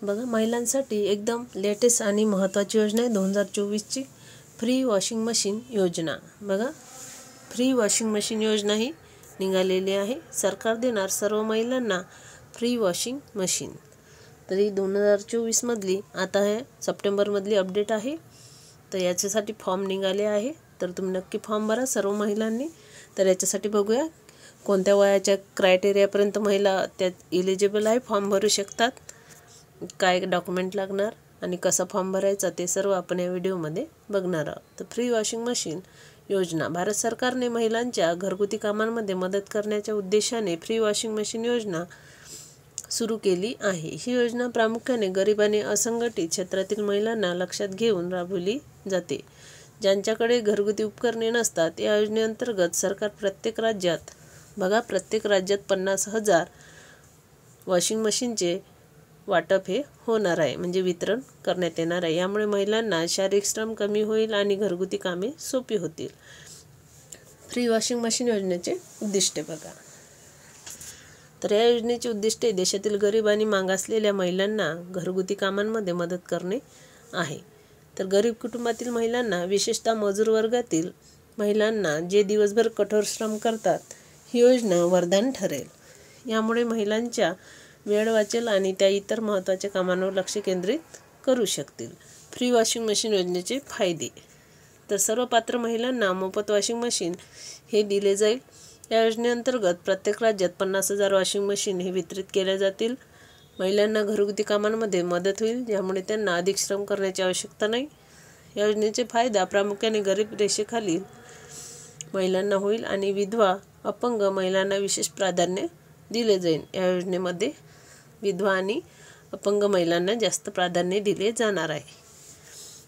बघा, महिलांसाठी एकदम लेटेस्ट आणि महत्त्वाची योजना आहे 2024ची फ्री वॉशिंग मशीन योजना। बघा, फ्री वॉशिंग मशीन योजना ही निघालेली आहे। सरकार देणार सर्व महिलांना फ्री वॉशिंग मशीन। तरी 2024 मधली आता हे सप्टेंबर मधली अपडेट आहे। तर याच्यासाठी फॉर्म निघाले आहे, तर तुम्ही नक्की फॉर्म भरा सर्व महिलांनी। तर याच्यासाठी बघूया कोणत्या वयाच्या क्रायटेरियापर्यंत महिला त्यात एलिजिबल आहे, फॉर्म भरू शकतात, काय डॉक्युमेंट लागणार आणि कसा फॉर्म भरायचा ते सर्व आपण या व्हिडिओमध्ये बघणार आहोत। तर फ्री वॉशिंग मशीन योजना भारत सरकारने महिलांच्या घरगुती कामांमध्ये मदत करण्याच्या उद्देशाने फ्री वॉशिंग मशीन योजना सुरू केली आहे। ही योजना प्रामुख्याने गरीब आणि असंघटित क्षेत्रातील महिलांना लक्षात घेऊन राबवली जाते, ज्यांच्याकडे घरगुती उपकरणे नसतात। या योजनेअंतर्गत सरकार प्रत्येक राज्यात 50,000 वॉशिंग मशीनचे वाटप हे होणार आहे, म्हणजे वितरण करण्यात येणार आहे। यामुळे महिलांना शारीरिक श्रम कमी होईल आणि घरगुती कामे सोपी होतील। फ्री वॉशिंग मशीन योजनेचे उद्दिष्टे बघा। तर या योजनेचे उद्दिष्ट देशातील गरीब आणि मागासलेल्या महिलांना घरगुती कामांमध्ये मदत करणे आहे। तर गरीब कुटुंबातील महिलांना, विशेषतः मजूर वर्गातील महिलांना जे दिवसभर कठोर श्रम करतात, ही योजना वरदान ठरेल। यामुळे महिलांच्या वेळ वाचेल आणि त्या इतर महत्त्वाच्या कामांवर लक्ष केंद्रित करू शकतील। फ्री वॉशिंग मशीन योजनेचे फायदे। तर सर्व पात्र महिलांना मोफत वॉशिंग मशीन हे दिले जाईल। या योजनेअंतर्गत प्रत्येक राज्यात 50,000 वॉशिंग मशीन हे वितरित केल्या जातील। महिलांना घरगुती कामांमध्ये मदत होईल, ज्यामुळे त्यांना अधिक श्रम करण्याची आवश्यकता नाही। या योजनेचे फायदा प्रामुख्याने गरीब रेषेखालील महिलांना होईल आणि विधवा, अपंग महिलांना विशेष प्राधान्य दिले जाईल। या योजनेमध्ये विधवा आणि अपंग महिलांना जास्त प्राधान्य दिले जाणार आहे।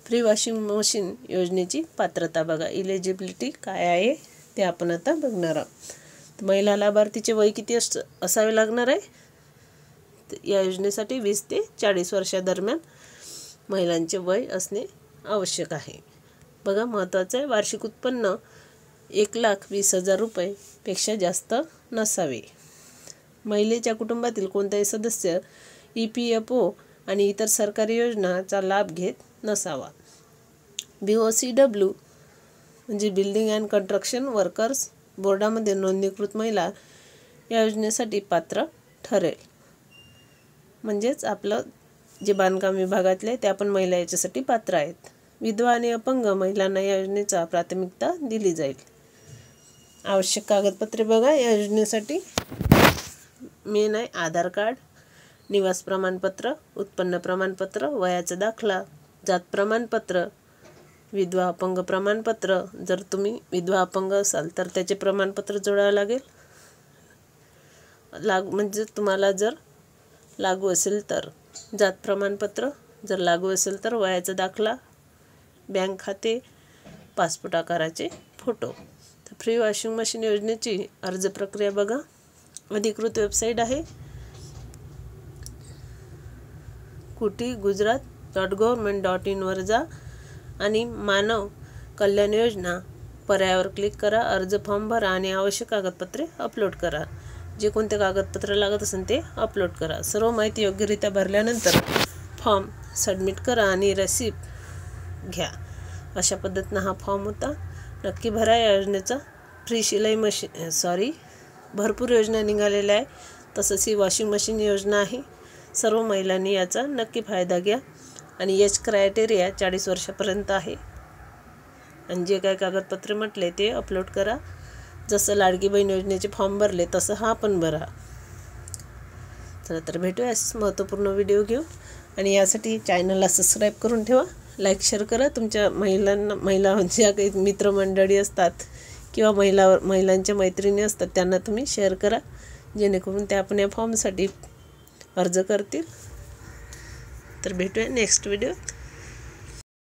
फ्री वॉशिंग मशीन योजनेची पात्रता बघा, इलिजिबिलिटी काय आहे ते आपण आता बघणार आहोत। महिला लाभार्थीचे वय किती असावे लागणार आहे? या योजनेसाठी 20 ते 40 वर्षादरम्यान महिलांचे वय असणे आवश्यक आहे। बघा, महत्त्वाचं आहे, वार्षिक उत्पन्न 1,20,000 रुपये पेक्षा जास्त नसावे। महिलेच्या कुटुंबातील कोणताही सदस्य EPFO आणि इतर सरकारी योजनांचा लाभ घेत नसावा। BOCW म्हणजे बिल्डिंग अँड कन्स्ट्रक्शन वर्कर्स बोर्डामध्ये नोंदणीकृत महिला या योजनेसाठी पात्र ठरेल। म्हणजेच आपलं जे बांधकाम विभागातले ते आपण महिला याच्यासाठी पात्र आहेत। विधवा आणि अपंग महिलांना या योजनेचा प्राथमिकता दिली जाईल। आवश्यक कागदपत्रे बघा, या योजनेसाठी मेन आहे आधार कार्ड, निवास प्रमाणपत्र, उत्पन्न प्रमाणपत्र, वयाचा दाखला, जात प्रमाणपत्र, विधवा अपंग प्रमाणपत्र। जर तुम्ही विधवा अपंग असाल तर त्याचे प्रमाणपत्र जोडावे लागेल। म्हणजे तुम्हाला जर लागू असेल तर जात प्रमाणपत्र, जर लागू असेल तर वयाचा दाखला, बँक खाते, पासपोर्ट आकाराचे फोटो। तर फ्री वॉशिंग मशीन योजनेची अर्ज प्रक्रिया बघा, अधिकृत वेबसाईट आहे kuti.gujarat.government.in वर जा आणि मानव कल्याण योजना पर्यायावर क्लिक करा, अर्ज फॉर्म भरा आणि आवश्यक कागदपत्रे अपलोड करा। जे कोणते कागदपत्र लागत असेल ते अपलोड करा। सर्व माहिती योग्यरित्या भरल्यानंतर फॉर्म सबमिट करा आणि रिसिप्ट घ्या। अशा पद्धतीनं हा फॉर्म होता, नक्की भरा। या योजनेचा फ्री शिलाई मशीन भरपूर योजना निघालेल्या आहे, तसंच ही वॉशिंग मशीन योजना आहे। सर्व महिलांनी याचा नक्की फायदा घ्या आणि एज क्रायटेरिया 40 वर्षापर्यंत आहे आणि जे काय कागदपत्रे म्हटले ते अपलोड करा। जसं लाडकी बहीण योजनेचे फॉर्म भरले तसं हा पण भरा। चला तर भेटूया असेच महत्त्वपूर्ण व्हिडिओ घेऊ आणि यासाठी चॅनलला सबस्क्राईब करून ठेवा, लाईक शेअर करा। तुमच्या महिला ज्या काही मित्रमंडळी असतात किंवा महिलांच्या मैत्रिणी असतात त्यांना तुम्ही शेअर करा, जेणेकरून ते आपण या फॉर्मसाठी अर्ज करतील। तर भेटूया नेक्स्ट व्हिडिओ।